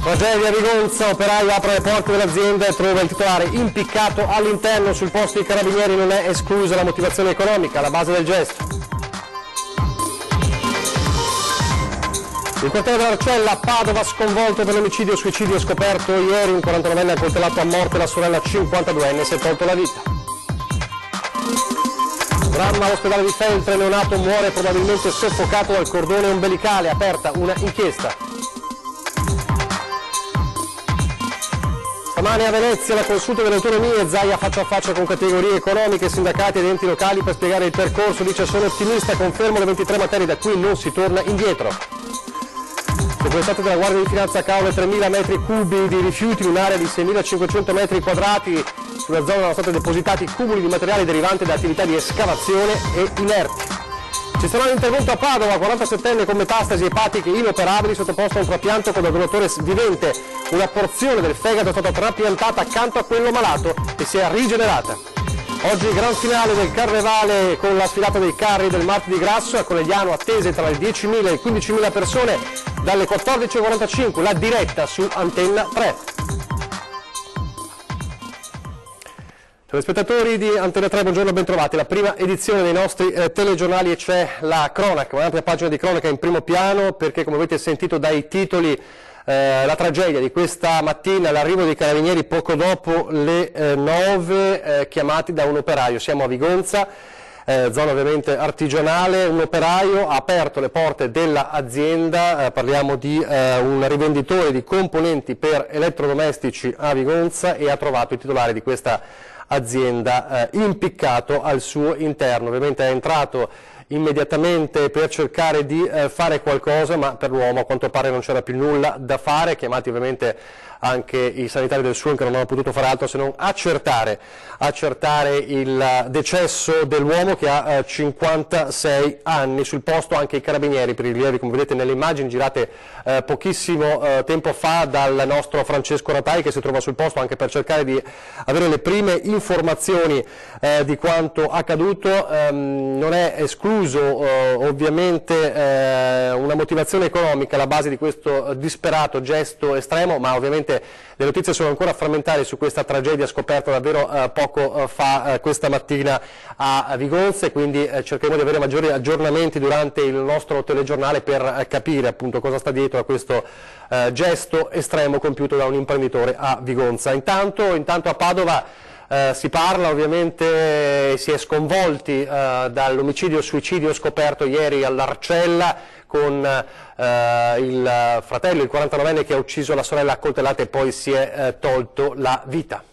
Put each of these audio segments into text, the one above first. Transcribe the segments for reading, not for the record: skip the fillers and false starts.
Tragedia a Vigonza, operaio apre le porte dell'azienda e trova il titolare impiccato all'interno. Sul posto dei carabinieri non è esclusa la motivazione economica, alla base del gesto. Il quartiere dell'Arcella a Padova sconvolto per l'omicidio suicidio scoperto ieri. Un 49enne ha coltellato a morte la sorella 52enne e si è tolto la vita. Dramma all'ospedale di Feltre, neonato muore probabilmente soffocato dal cordone ombelicale, aperta una inchiesta. Stamane a Venezia la consulta delle autonomie, Zaia faccia a faccia con categorie economiche, sindacati ed enti locali per spiegare il percorso. Dice: sono ottimista, confermo le 23 materie, da cui non si torna indietro. Sequestrate dalla Guardia di Finanza a Caole 3.000 metri cubi di rifiuti in un'area di 6.500 metri quadrati. Sulla zona erano stati depositati cumuli di materiale derivante da attività di escavazione e inerti. Ci sarà un intervento a Padova, 47enne con metastasi epatiche inoperabili, sottoposto a un trapianto con donatore vivente. Una porzione del fegato è stata trapiantata accanto a quello malato e si è rigenerata. Oggi il gran finale del Carnevale con la sfilata dei carri del Martedì Grasso, a Conegliano attese tra le 10.000 e le 15.000 persone dalle 14.45, la diretta su Antenna 3. Telespettatori di Antenna 3, buongiorno, bentrovati. La prima edizione dei nostri telegiornali e c'è la cronaca, un'ampia pagina di cronaca in primo piano perché, come avete sentito dai titoli, la tragedia di questa mattina, l'arrivo dei carabinieri poco dopo le 9, chiamati da un operaio. Siamo a Vigonza, zona ovviamente artigianale. Un operaio ha aperto le porte dell'azienda, parliamo di un rivenditore di componenti per elettrodomestici a Vigonza, e ha trovato il titolare di questa azienda impiccato al suo interno. Ovviamente è entrato immediatamente per cercare di fare qualcosa, ma per l'uomo a quanto pare non c'era più nulla da fare, chiamati ovviamente anche i sanitari del SUON che non hanno potuto fare altro se non accertare il decesso dell'uomo, che ha 56 anni. Sul posto anche i carabinieri per i rilievi, come vedete nelle immagini girate pochissimo tempo fa dal nostro Francesco Ratai, che si trova sul posto anche per cercare di avere le prime informazioni di quanto accaduto. Non è escluso ovviamente una motivazione economica alla base di questo disperato gesto estremo, ma ovviamente le notizie sono ancora frammentari su questa tragedia scoperta davvero poco fa, questa mattina a Vigonza, e quindi cercheremo di avere maggiori aggiornamenti durante il nostro telegiornale per capire appunto cosa sta dietro a questo gesto estremo compiuto da un imprenditore a Vigonza. Intanto a Padova si parla, ovviamente si è sconvolti dall'omicidio-suicidio scoperto ieri all'Arcella, con il fratello, il 49enne, che ha ucciso la sorella a coltellate e poi si è tolto la vita.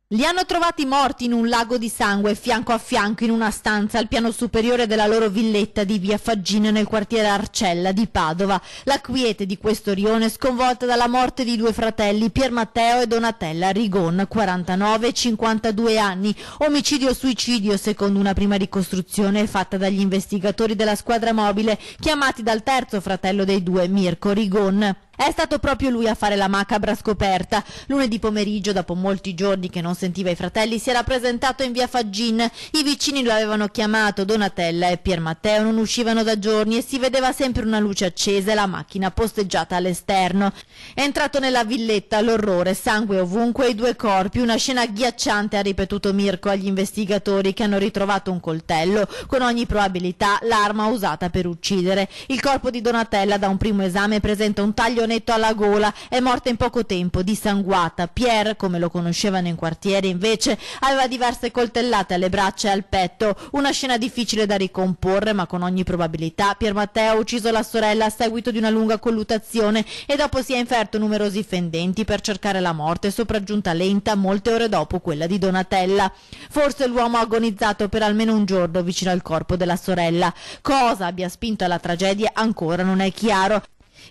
Li hanno trovati morti in un lago di sangue, fianco a fianco in una stanza al piano superiore della loro villetta di via Faggina nel quartiere Arcella di Padova. La quiete di questo rione sconvolta dalla morte di due fratelli, Pier Matteo e Donatella Rigon, 49 e 52 anni. Omicidio-suicidio secondo una prima ricostruzione fatta dagli investigatori della squadra mobile, chiamati dal terzo fratello dei due, Mirko Rigon. È stato proprio lui a fare la macabra scoperta. Lunedì pomeriggio, dopo molti giorni che non sentiva i fratelli, si era presentato in via Faggin. I vicini lo avevano chiamato. Donatella e Pier Matteo non uscivano da giorni e si vedeva sempre una luce accesa e la macchina posteggiata all'esterno. È entrato nella villetta, l'orrore, sangue ovunque e i due corpi. Una scena agghiacciante, ha ripetuto Mirko agli investigatori, che hanno ritrovato un coltello, con ogni probabilità l'arma usata per uccidere. Il corpo di Donatella, da un primo esame, presenta un taglio netto alla gola, è morta in poco tempo, dissanguata. Pier, come lo conoscevano in quartiere, invece aveva diverse coltellate alle braccia e al petto. Una scena difficile da ricomporre, ma con ogni probabilità Pier Matteo ha ucciso la sorella a seguito di una lunga colluttazione e dopo si è inferto numerosi fendenti per cercare la morte, sopraggiunta lenta molte ore dopo quella di Donatella. Forse l'uomo ha agonizzato per almeno un giorno vicino al corpo della sorella. Cosa abbia spinto alla tragedia ancora non è chiaro.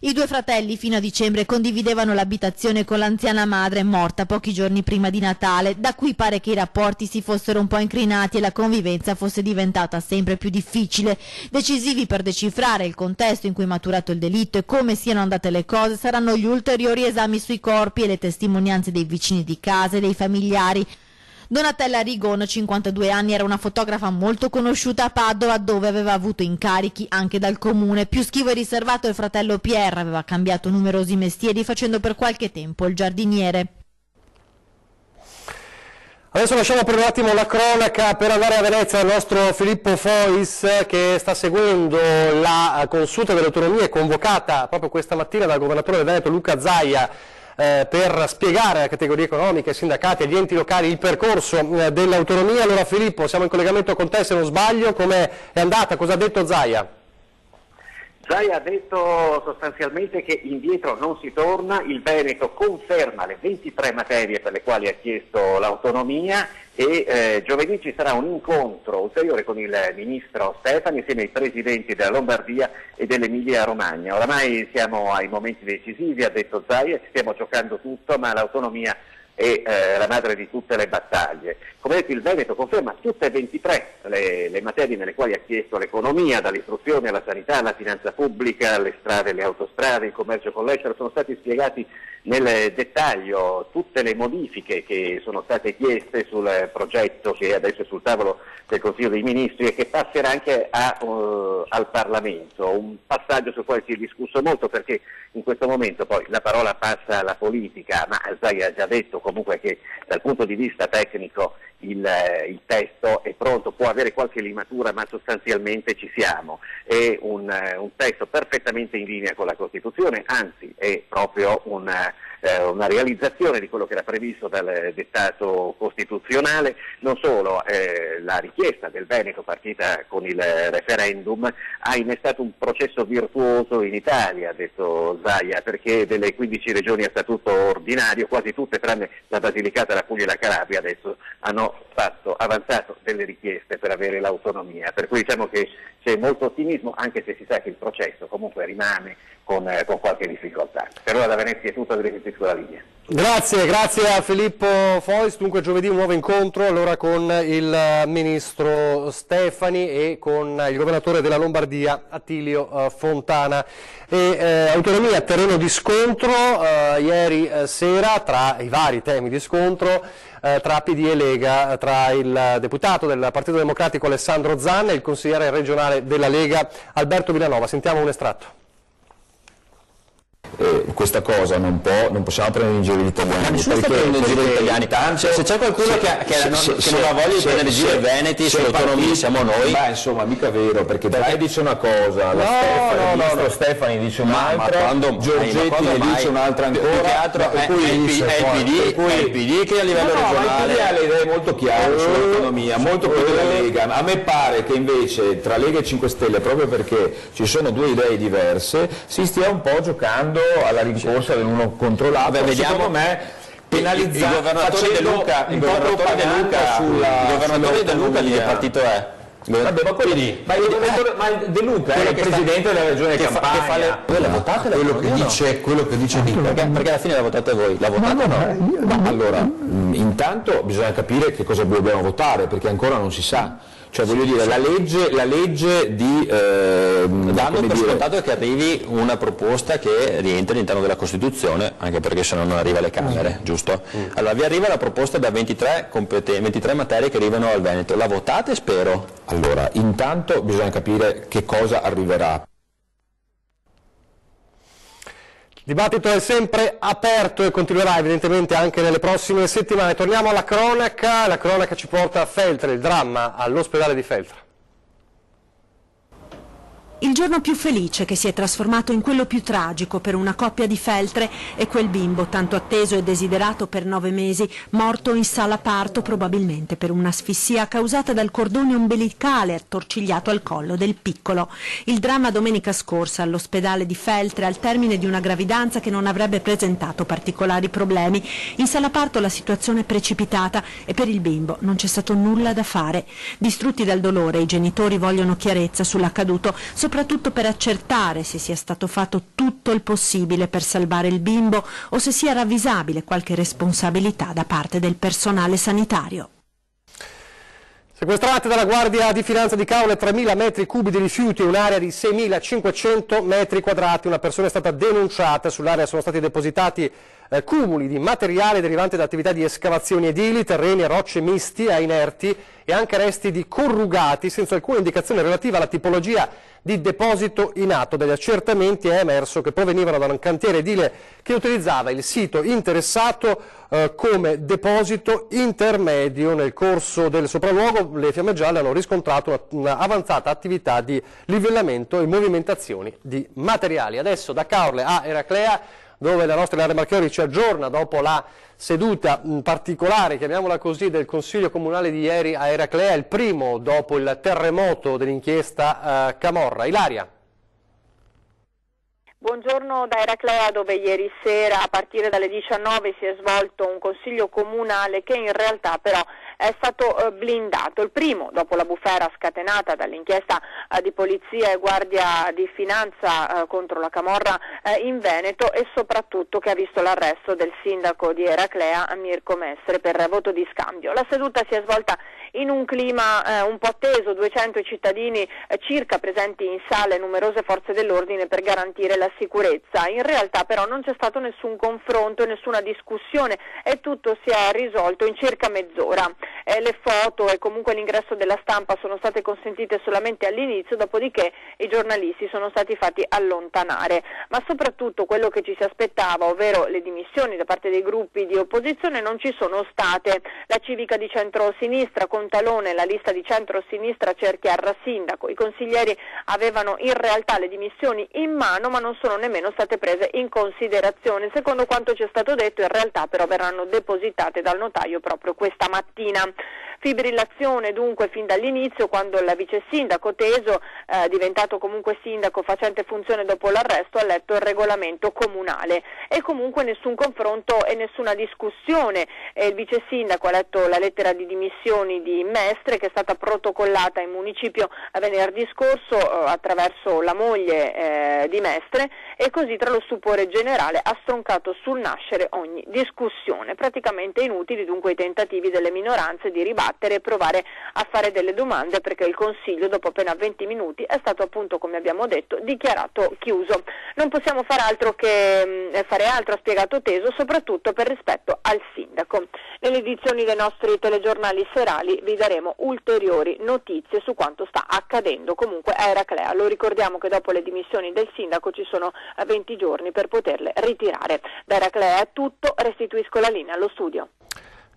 I due fratelli fino a dicembre condividevano l'abitazione con l'anziana madre, morta pochi giorni prima di Natale, da cui pare che i rapporti si fossero un po' incrinati e la convivenza fosse diventata sempre più difficile. Decisivi per decifrare il contesto in cui è maturato il delitto e come siano andate le cose saranno gli ulteriori esami sui corpi e le testimonianze dei vicini di casa e dei familiari. Donatella Rigon, 52 anni, era una fotografa molto conosciuta a Padova, dove aveva avuto incarichi anche dal comune. Più schivo e riservato il fratello Pierre, aveva cambiato numerosi mestieri facendo per qualche tempo il giardiniere. Adesso lasciamo per un attimo la cronaca per andare a Venezia al nostro Filippo Fois, che sta seguendo la consulta delle autonomie convocata proprio questa mattina dal governatore del Veneto Luca Zaia per spiegare alle categorie economiche, ai sindacati, agli enti locali il percorso dell'autonomia. Allora Filippo, siamo in collegamento con te se non sbaglio, com'è andata, cosa ha detto Zaia? Zaia ha detto sostanzialmente che indietro non si torna, il Veneto conferma le 23 materie per le quali ha chiesto l'autonomia e giovedì ci sarà un incontro ulteriore con il ministro Stefani insieme ai presidenti della Lombardia e dell'Emilia Romagna. Oramai siamo ai momenti decisivi, ha detto Zaia, ci stiamo giocando tutto, ma l'autonomia è la madre di tutte le battaglie. Come detto, il Veneto conferma tutte e 23 le materie nelle quali ha chiesto l'economia, dall'istruzione alla sanità, alla finanza pubblica, alle strade, le autostrade, il commercio con l'estero. Sono stati spiegati nel dettaglio tutte le modifiche che sono state chieste sul progetto che adesso è sul tavolo del Consiglio dei Ministri e che passerà anche al Parlamento, un passaggio sul quale si è discusso molto perché in questo momento poi la parola passa alla politica, ma Zaia ha già detto comunque che dal punto di vista tecnico il testo è pronto, può avere qualche limatura ma sostanzialmente ci siamo, è un testo perfettamente in linea con la Costituzione, anzi è proprio una realizzazione di quello che era previsto dal dettato costituzionale. Non solo, la richiesta del Veneto partita con il referendum ha innestato un processo virtuoso in Italia, ha detto Zaia, perché delle 15 regioni a statuto ordinario quasi tutte tranne la Basilicata, la Puglia e la Calabria adesso hanno avanzato delle richieste per avere l'autonomia, per cui diciamo che c'è molto ottimismo, anche se si sa che il processo comunque rimane con qualche difficoltà. Per ora da Venezia è tutto, direttamente sulla linea. Grazie a Filippo Fois. Dunque giovedì un nuovo incontro allora con il ministro Stefani e con il governatore della Lombardia Attilio Fontana. Autonomia, terreno di scontro ieri sera tra i vari temi di scontro tra PD e Lega, tra il deputato del Partito Democratico Alessandro Zanna e il consigliere regionale della Lega Alberto Villanova. Sentiamo un estratto. Questa cosa non possiamo prendere in giro gli italiani, se c'è qualcuno che non ha voglia di prendere in giro i veneti sull'autonomia siamo noi. Beh, insomma, mica vero, perché Draghi dice una cosa, il ministro Stefani dice un'altra, Giorgetti ne dice un'altra ancora, è il PD che a livello regionale ha le idee molto chiare sull'autonomia, molto più della Lega. A me pare che invece tra Lega e 5 Stelle, proprio perché ci sono due idee diverse, si stia un po' giocando alla rincorsa dell'uno contro l'altro. Secondo me penalizzando il governatore De Luca di che partito è? Vabbè, ma De Luca è il presidente della regione Campania. Quello che dice Di, perché alla fine la votate voi, la votate no? Allora, intanto bisogna capire che cosa dobbiamo votare, perché ancora non si sa. Cioè voglio dire, la legge di... danno per scontato che arrivi una proposta che rientra all'interno della Costituzione, anche perché se no non arriva alle Camere, giusto? Allora vi arriva la proposta da 23 materie che arrivano al Veneto, la votate spero? Allora, intanto bisogna capire che cosa arriverà. Il dibattito è sempre aperto e continuerà evidentemente anche nelle prossime settimane. Torniamo alla cronaca, la cronaca ci porta a Feltre, il dramma all'ospedale di Feltre. Il giorno più felice che si è trasformato in quello più tragico per una coppia di Feltre è quel bimbo tanto atteso e desiderato per 9 mesi, morto in sala parto probabilmente per un'asfissia causata dal cordone ombelicale attorcigliato al collo del piccolo. Il dramma domenica scorsa all'ospedale di Feltre al termine di una gravidanza che non avrebbe presentato particolari problemi. In sala parto la situazione è precipitata e per il bimbo non c'è stato nulla da fare. Distrutti dal dolore i genitori vogliono chiarezza sull'accaduto, soprattutto per accertare se sia stato fatto tutto il possibile per salvare il bimbo o se sia ravvisabile qualche responsabilità da parte del personale sanitario. Sequestrate dalla Guardia di Finanza di Caole 3.000 metri cubi di rifiuti e un'area di 6.500 metri quadrati. Una persona è stata denunciata, sull'area sono stati depositati cumuli di materiale derivante da attività di escavazioni edili, terreni e rocce misti a inerti e anche resti di corrugati senza alcuna indicazione relativa alla tipologia di deposito in atto. Dagli accertamenti è emerso che provenivano da un cantiere edile che utilizzava il sito interessato come deposito intermedio. Nel corso del sopralluogo le Fiamme Gialle hanno riscontrato una avanzata attività di livellamento e movimentazioni di materiali. Adesso da Caorle a Eraclea, dove la nostra Ilaria Marchiori ci aggiorna dopo la seduta particolare, chiamiamola così, del Consiglio Comunale di ieri a Eraclea, il primo dopo il terremoto dell'inchiesta Camorra. Ilaria. Buongiorno da Eraclea, dove ieri sera a partire dalle 19 si è svolto un Consiglio Comunale che in realtà però è stato blindato. Il primo dopo la bufera scatenata dall'inchiesta di Polizia e Guardia di Finanza contro la Camorra in Veneto, e soprattutto che ha visto l'arresto del sindaco di Eraclea Mirko Mestre per voto di scambio. La seduta si è svolta in un clima un po' teso, 200 cittadini circa presenti in sala e numerose forze dell'ordine per garantire la sicurezza. In realtà però non c'è stato nessun confronto, nessuna discussione e tutto si è risolto in circa mezz'ora. Le foto e comunque l'ingresso della stampa sono state consentite solamente all'inizio, dopodiché i giornalisti sono stati fatti allontanare. Ma soprattutto quello che ci si aspettava, ovvero le dimissioni da parte dei gruppi di opposizione, non ci sono state. La Civica di centro-sinistra con Talone, la lista di centro-sinistra Cerchiarra sindaco. I consiglieri avevano in realtà le dimissioni in mano, ma non sono nemmeno state prese in considerazione. Secondo quanto ci è stato detto, in realtà però verranno depositate dal notaio proprio questa mattina. Fibrillazione dunque fin dall'inizio, quando il vice sindaco Teso, diventato comunque sindaco facente funzione dopo l'arresto, ha letto il regolamento comunale, e comunque nessun confronto e nessuna discussione. Il vice sindaco ha letto la lettera di dimissioni di Mestre, che è stata protocollata in municipio venerdì scorso attraverso la moglie di Mestre, e così tra lo stupore generale ha stroncato sul nascere ogni discussione. Praticamente inutili dunque i tentativi delle minoranze di ribattere e provare a fare delle domande, perché il Consiglio dopo appena 20 minuti è stato appunto, come abbiamo detto, dichiarato chiuso. Non possiamo fare altro che ha spiegato Teso, soprattutto per rispetto al sindaco. Nelle edizioni dei nostri telegiornali serali vi daremo ulteriori notizie su quanto sta accadendo comunque a Eraclea. Lo ricordiamo che dopo le dimissioni del sindaco ci sono 20 giorni per poterle ritirare. Da Eraclea è tutto, restituisco la linea allo studio.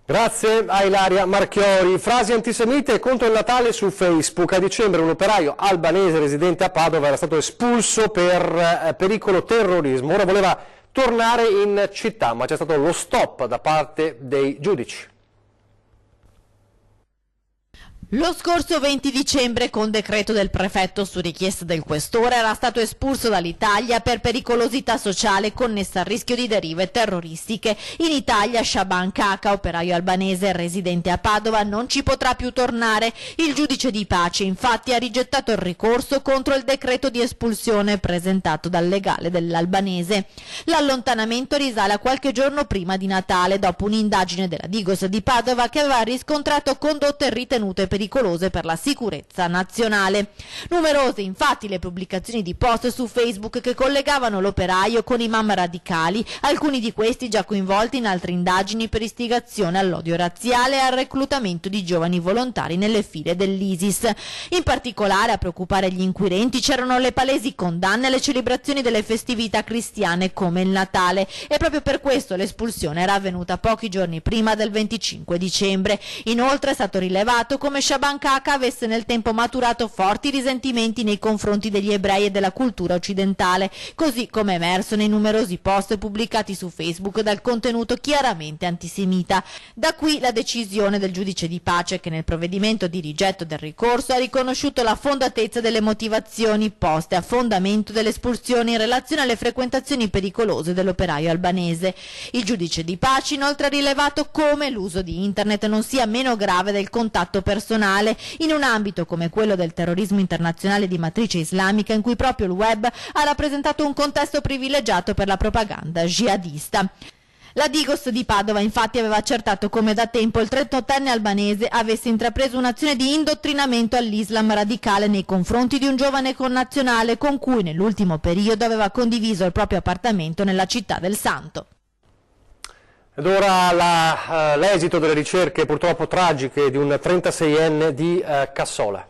Grazie a Ilaria Marchiori. Frasi antisemite contro il Natale su Facebook. A dicembre un operaio albanese residente a Padova era stato espulso per pericolo terrorismo. Ora voleva tornare in città, ma c'è stato lo stop da parte dei giudici. Lo scorso 20 dicembre, con decreto del prefetto su richiesta del questore, era stato espulso dall'Italia per pericolosità sociale connessa al rischio di derive terroristiche. In Italia Shaban Kaka, operaio albanese residente a Padova, non ci potrà più tornare. Il giudice di pace infatti ha rigettato il ricorso contro il decreto di espulsione presentato dal legale dell'albanese. L'allontanamento risale a qualche giorno prima di Natale, dopo un'indagine della Digos di Padova che aveva riscontrato condotte ritenute pericolose per la sicurezza nazionale. Numerose infatti le pubblicazioni di post su Facebook che collegavano l'operaio con imam radicali, alcuni di questi già coinvolti in altre indagini per istigazione all'odio razziale e al reclutamento di giovani volontari nelle file dell'ISIS. In particolare, a preoccupare gli inquirenti c'erano le palesi condanne alle celebrazioni delle festività cristiane come il Natale, e proprio per questo l'espulsione era avvenuta pochi giorni prima del 25 dicembre. Inoltre è stato rilevato come Shaban Kaka avesse nel tempo maturato forti risentimenti nei confronti degli ebrei e della cultura occidentale, così come emerso nei numerosi post pubblicati su Facebook dal contenuto chiaramente antisemita. Da qui la decisione del giudice di pace, che nel provvedimento di rigetto del ricorso ha riconosciuto la fondatezza delle motivazioni poste a fondamento dell'espulsione in relazione alle frequentazioni pericolose dell'operaio albanese. Il giudice di pace inoltre ha rilevato come l'uso di internet non sia meno grave del contatto personale in un ambito come quello del terrorismo internazionale di matrice islamica, in cui proprio il web ha rappresentato un contesto privilegiato per la propaganda jihadista. La Digos di Padova infatti aveva accertato come da tempo il 38enne albanese avesse intrapreso un'azione di indottrinamento all'Islam radicale nei confronti di un giovane connazionale con cui nell'ultimo periodo aveva condiviso il proprio appartamento nella città del Santo. Ed ora l'esito delle ricerche purtroppo tragiche di un 36enne di Cassola.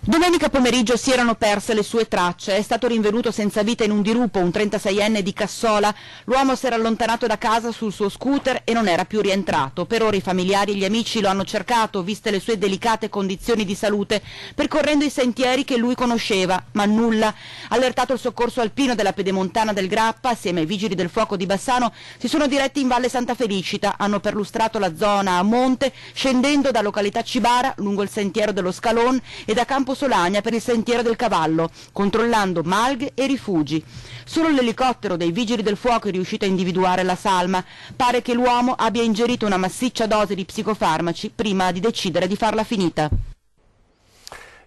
Domenica pomeriggio si erano perse le sue tracce, è stato rinvenuto senza vita in un dirupo un 36enne di Cassola. L'uomo si era allontanato da casa sul suo scooter e non era più rientrato. Per ora i familiari e gli amici lo hanno cercato, viste le sue delicate condizioni di salute, percorrendo i sentieri che lui conosceva, ma nulla. Allertato il soccorso alpino della Pedemontana del Grappa, assieme ai vigili del fuoco di Bassano, si sono diretti in Valle Santa Felicita, hanno perlustrato la zona a monte, scendendo da località Cibara, lungo il sentiero dello Scalon e da Campo Solagna per il sentiero del Cavallo, controllando malghe e rifugi. Solo l'elicottero dei vigili del fuoco è riuscito a individuare la salma. Pare che l'uomo abbia ingerito una massiccia dose di psicofarmaci prima di decidere di farla finita.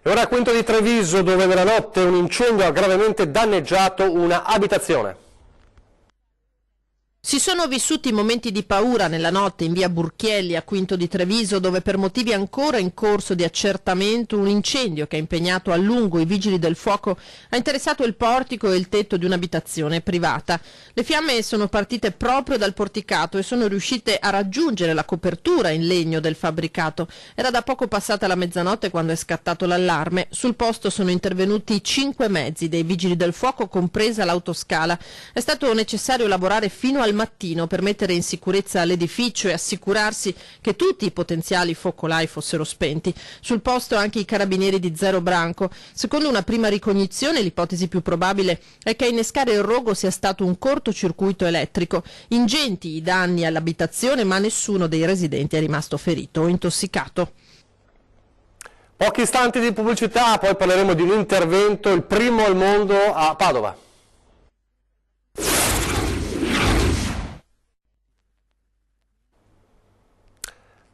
E ora a Quinto di Treviso, dove nella notte un incendio ha gravemente danneggiato una abitazione. Si sono vissuti momenti di paura nella notte in via Burchielli a Quinto di Treviso, dove per motivi ancora in corso di accertamento un incendio che ha impegnato a lungo i vigili del fuoco ha interessato il portico e il tetto di un'abitazione privata. Le fiamme sono partite proprio dal porticato e sono riuscite a raggiungere la copertura in legno del fabbricato. Era da poco passata la mezzanotte quando è scattato l'allarme. Sul posto sono intervenuti 5 mezzi dei vigili del fuoco, compresa l'autoscala. È stato necessario lavorare fino al mattino per mettere in sicurezza l'edificio e assicurarsi che tutti i potenziali focolai fossero spenti. Sul posto anche i carabinieri di Zero Branco. Secondo una prima ricognizione l'ipotesi più probabile è che a innescare il rogo sia stato un cortocircuito elettrico. Ingenti i danni all'abitazione, ma nessuno dei residenti è rimasto ferito o intossicato. Pochi istanti di pubblicità, poi parleremo di un intervento, il primo al mondo a Padova.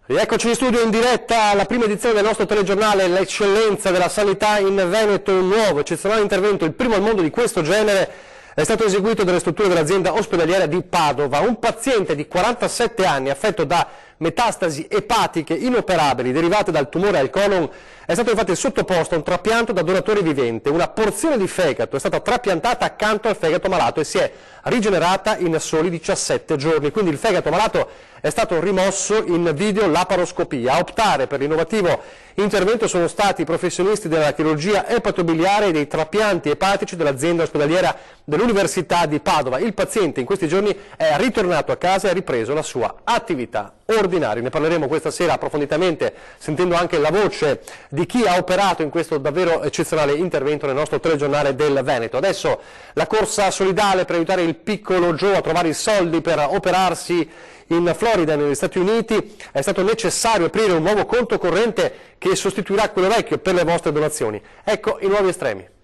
Eccoci in studio in diretta alla prima edizione del nostro telegiornale L'eccellenza della sanità in Veneto. Un nuovo eccezionale intervento, il primo al mondo di questo genere, è stato eseguito dalle strutture dell'azienda ospedaliera di Padova. Un paziente di 47 anni affetto da metastasi epatiche inoperabili derivate dal tumore al colon è stato infatti sottoposto a un trapianto da donatore vivente. Una porzione di fegato è stata trapiantata accanto al fegato malato e si è rigenerata in soli 17 giorni. Quindi il fegato malato è stato rimosso in videolaparoscopia. A optare per l'innovativo intervento sono stati i professionisti della chirurgia epatobiliare e dei trapianti epatici dell'azienda ospedaliera dell'Università di Padova. Il paziente in questi giorni è ritornato a casa e ha ripreso la sua attività ordinaria. Ne parleremo questa sera approfonditamente, sentendo anche la voce di chi ha operato in questo davvero eccezionale intervento nel nostro telegiornale del Veneto. Adesso la corsa solidale per aiutare il piccolo Joe a trovare i soldi per operarsi in Florida e negli Stati Uniti. È stato necessario aprire un nuovo conto corrente che sostituirà quello vecchio per le vostre donazioni. Ecco i nuovi estremi.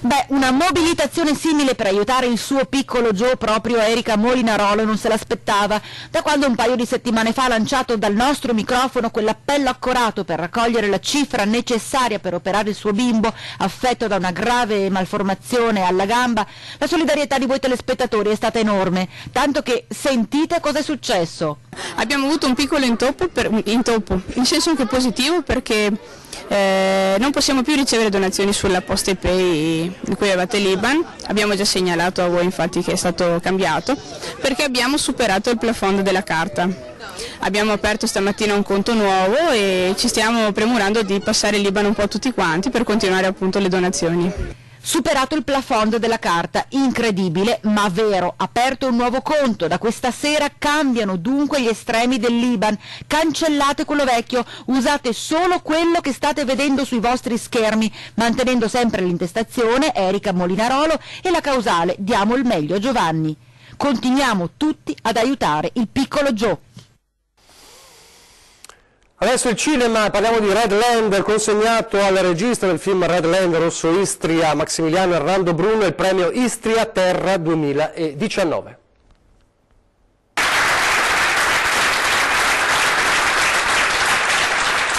Beh, una mobilitazione simile per aiutare il suo piccolo Joe, proprio Erika Molinarolo non se l'aspettava. Da quando un paio di settimane fa ha lanciato dal nostro microfono quell'appello accorato per raccogliere la cifra necessaria per operare il suo bimbo affetto da una grave malformazione alla gamba, la solidarietà di voi telespettatori è stata enorme, tanto che sentite cosa è successo. Abbiamo avuto un piccolo intoppo, in senso anche positivo, perché non possiamo più ricevere donazioni sulla Poste Pay di cui avevate l'IBAN. Abbiamo già segnalato a voi infatti che è stato cambiato, perché abbiamo superato il plafond della carta. Abbiamo aperto stamattina un conto nuovo e ci stiamo premurando di passare l'IBAN un po' a tutti quanti per continuare appunto le donazioni. Superato il plafond della carta, incredibile ma vero, aperto un nuovo conto, da questa sera cambiano dunque gli estremi dell'IBAN, cancellate quello vecchio, usate solo quello che state vedendo sui vostri schermi, mantenendo sempre l'intestazione Erika Molinarolo e la causale Diamo il meglio a Giovanni. Continuiamo tutti ad aiutare il piccolo Joe. Adesso il cinema, parliamo di Red Land, consegnato al regista del film Red Land Rosso Istria, Maximiliano Errando Bruno, il premio Istria Terra 2019.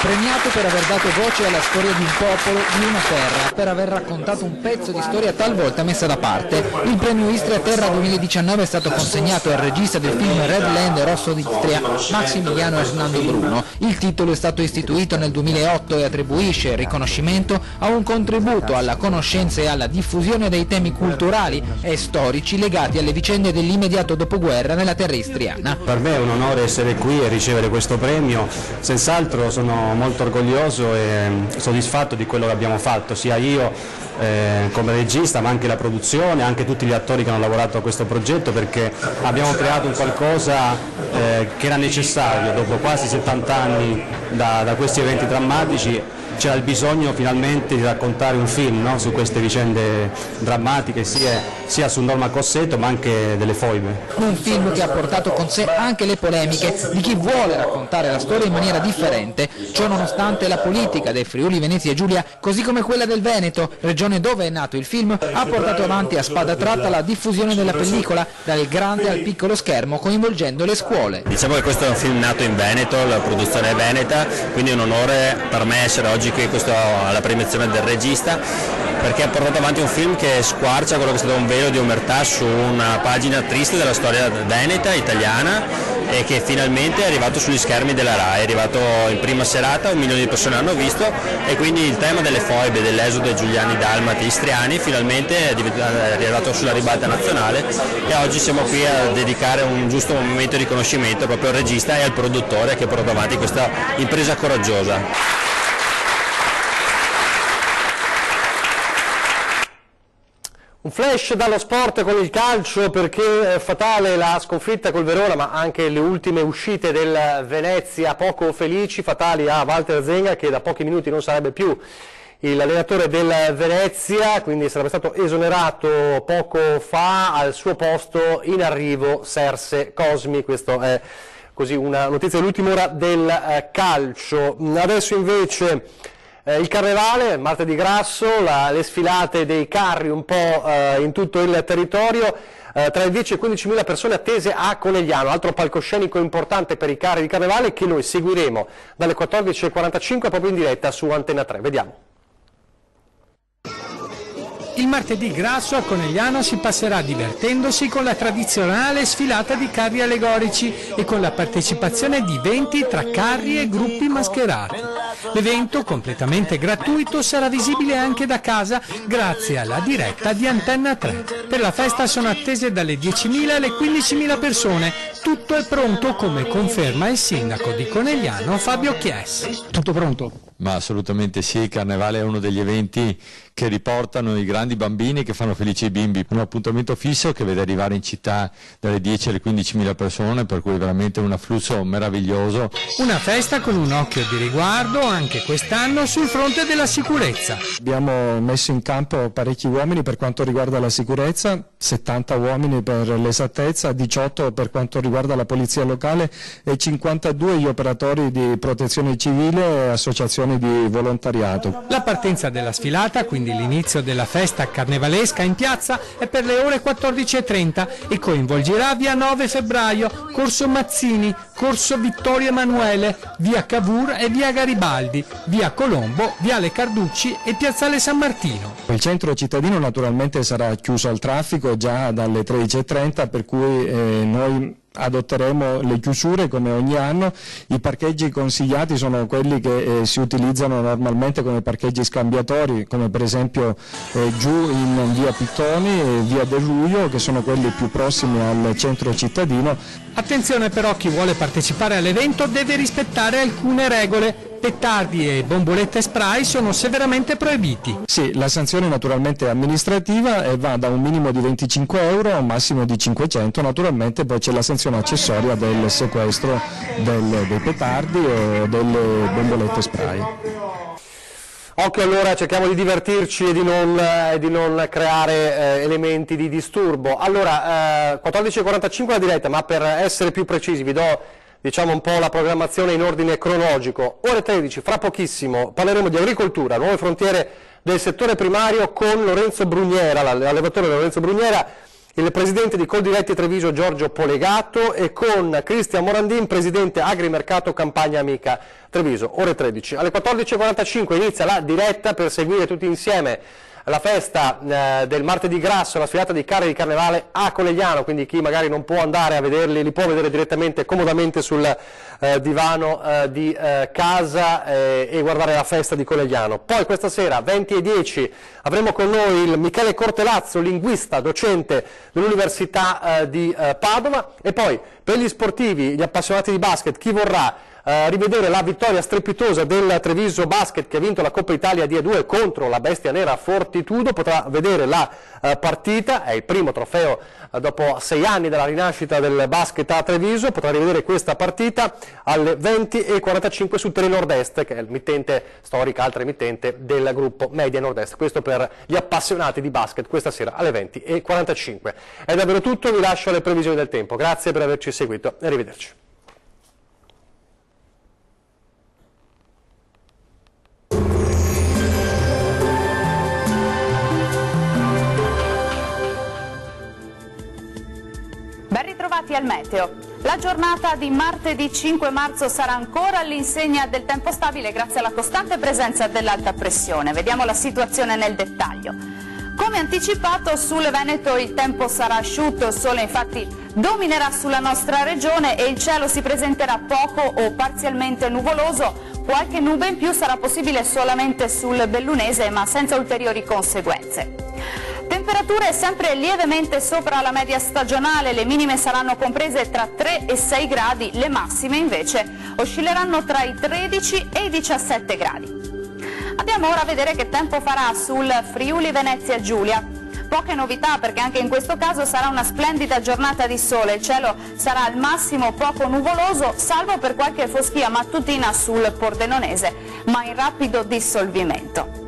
Premiato per aver dato voce alla storia di un popolo, di una terra, per aver raccontato un pezzo di storia talvolta messa da parte. Il premio Istria Terra 2019 è stato consegnato al regista del film Red Land Rosso d'Istria, Maximiliano Hernando Bruno. Il titolo è stato istituito nel 2008 e attribuisce il riconoscimento a un contributo alla conoscenza e alla diffusione dei temi culturali e storici legati alle vicende dell'immediato dopoguerra nella terra istriana. Per me è un onore essere qui e ricevere questo premio, senz'altro sono molto orgoglioso e soddisfatto di quello che abbiamo fatto, sia io come regista ma anche la produzione, anche tutti gli attori che hanno lavorato a questo progetto, perché abbiamo creato un qualcosa che era necessario dopo quasi 70 anni da questi eventi drammatici. C'era il bisogno finalmente di raccontare un film, no? Su queste vicende drammatiche sia su Norma Cossetto ma anche delle foibe. Un film che ha portato con sé anche le polemiche di chi vuole raccontare la storia in maniera differente, ciò nonostante la politica del Friuli Venezia Giulia, così come quella del Veneto, regione dove è nato il film, ha portato avanti a spada tratta la diffusione della pellicola dal grande al piccolo schermo, coinvolgendo le scuole. Diciamo che questo è un film nato in Veneto, la produzione è veneta, quindi è un onore per me essere oggi qui alla premiazione del regista, perché ha portato avanti un film che squarcia quello che è stato un velo di omertà su una pagina triste della storia veneta, italiana, e che finalmente è arrivato sugli schermi della RAI, è arrivato in prima serata, 1 milione di persone l'hanno visto, e quindi il tema delle foibe, dell'esodo giuliani dalmati istriani finalmente è arrivato sulla ribalta nazionale, e oggi siamo qui a dedicare un giusto momento di riconoscimento proprio al regista e al produttore che ha portato avanti questa impresa coraggiosa. Un flash dallo sport con il calcio, perché è fatale la sconfitta col Verona, ma anche le ultime uscite del Venezia poco felici, fatali a Walter Zenga, che da pochi minuti non sarebbe più l'allenatore del Venezia, quindi sarebbe stato esonerato poco fa. Al suo posto in arrivo Serse Cosmi. Questo è così una notizia dell'ultima ora del calcio. Adesso invece il carnevale, martedì grasso, le sfilate dei carri un po' in tutto il territorio, tra le 10 e 15 mila persone attese a Conegliano, altro palcoscenico importante per i carri di carnevale che noi seguiremo dalle 14:45 proprio in diretta su Antenna 3. Vediamo. Il martedì grasso a Conegliano si passerà divertendosi con la tradizionale sfilata di carri allegorici e con la partecipazione di 20 tra carri e gruppi mascherati. L'evento, completamente gratuito, sarà visibile anche da casa grazie alla diretta di Antenna 3. Per la festa sono attese dalle 10.000 alle 15.000 persone. Tutto è pronto, come conferma il sindaco di Conegliano Fabio Chies. Tutto pronto? Ma assolutamente sì, il carnevale è uno degli eventi che riportano i grandi bambini, che fanno felici i bimbi. Un appuntamento fisso che vede arrivare in città dalle 10 alle 15.000 persone, per cui veramente un afflusso meraviglioso. Una festa con un occhio di riguardo anche quest'anno sul fronte della sicurezza. Abbiamo messo in campo parecchi uomini per quanto riguarda la sicurezza, 70 uomini per l'esattezza, 18 per quanto riguarda la polizia locale e 52 gli operatori di protezione civile e associazioni di volontariato. La partenza della sfilata, quindi l'inizio della festa carnevalesca in piazza, è per le ore 14:30 e coinvolgerà via 9 febbraio, Corso Mazzini, Corso Vittorio Emanuele, via Cavour e via Garibaldi, via Colombo, viale Carducci e piazzale San Martino. Il centro cittadino naturalmente sarà chiuso al traffico già dalle 13:30, per cui noi adotteremo le chiusure come ogni anno. I parcheggi consigliati sono quelli che si utilizzano normalmente come parcheggi scambiatori, come per esempio giù in via Pittoni e via Del Ruio, che sono quelli più prossimi al centro cittadino. Attenzione però, chi vuole partecipare all'evento deve rispettare alcune regole. Petardi e bombolette spray sono severamente proibiti. Sì, la sanzione naturalmente è amministrativa e va da un minimo di 25 euro a un massimo di 500, naturalmente poi c'è la sanzione accessoria del sequestro dei petardi o delle bombolette spray. Occhio allora, cerchiamo di divertirci e di non creare elementi di disturbo. Allora, 14:45 la diretta, ma per essere più precisi vi do diciamo un po' la programmazione in ordine cronologico. Ore 13, fra pochissimo parleremo di agricoltura, nuove frontiere del settore primario con Lorenzo Brugnera, l'allevatore Lorenzo Brugnera, il presidente di Coldiretti Treviso Giorgio Polegato e con Cristian Morandin, presidente Agrimercato Campagna Amica Treviso, ore 13. Alle 14.45 inizia la diretta per seguire tutti insieme la festa del martedì grasso, la sfilata di carri di carnevale a Conegliano, quindi chi magari non può andare a vederli li può vedere direttamente, comodamente sul divano di casa e guardare la festa di Conegliano. Poi questa sera 20:10 avremo con noi il Michele Cortelazzo, linguista, docente dell'Università di Padova, e poi per gli sportivi, gli appassionati di basket, chi vorrà rivedere la vittoria strepitosa del Treviso Basket che ha vinto la Coppa Italia D2 contro la bestia nera Fortitudo potrà vedere la partita, è il primo trofeo dopo 6 anni dalla rinascita del basket a Treviso, potrà rivedere questa partita alle 20:45 su Tele Nord-Est, che è l'emittente storica, altra emittente del gruppo Media Nord-Est. Questo per gli appassionati di basket questa sera alle 20:45. È davvero tutto, vi lascio alle previsioni del tempo. Grazie per averci seguito e arrivederci. Ben ritrovati al meteo. La giornata di martedì 5 marzo sarà ancora all'insegna del tempo stabile grazie alla costante presenza dell'alta pressione. Vediamo la situazione nel dettaglio. Come anticipato, sul Veneto il tempo sarà asciutto, il sole infatti dominerà sulla nostra regione e il cielo si presenterà poco o parzialmente nuvoloso. Qualche nube in più sarà possibile solamente sul Bellunese, ma senza ulteriori conseguenze. Temperature sempre lievemente sopra la media stagionale, le minime saranno comprese tra 3 e 6 gradi, le massime invece oscilleranno tra i 13 e i 17 gradi. Andiamo ora a vedere che tempo farà sul Friuli Venezia Giulia. Poche novità perché anche in questo caso sarà una splendida giornata di sole, il cielo sarà al massimo poco nuvoloso, salvo per qualche foschia mattutina sul Pordenonese, ma in rapido dissolvimento.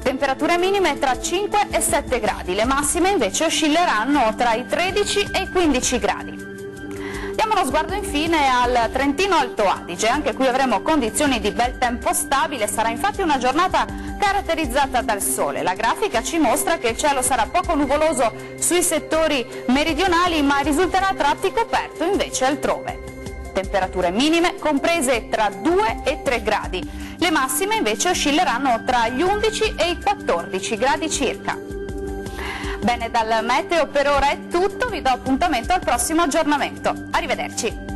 Temperature minime tra 5 e 7 gradi, le massime invece oscilleranno tra i 13 e i 15 gradi. Diamo uno sguardo infine al Trentino Alto Adige, anche qui avremo condizioni di bel tempo stabile, sarà infatti una giornata caratterizzata dal sole. La grafica ci mostra che il cielo sarà poco nuvoloso sui settori meridionali, ma risulterà a tratti coperto invece altrove. Temperature minime comprese tra 2 e 3 gradi. Le massime invece oscilleranno tra gli 11 e i 14 gradi circa. Bene, dal meteo per ora è tutto, vi do appuntamento al prossimo aggiornamento. Arrivederci.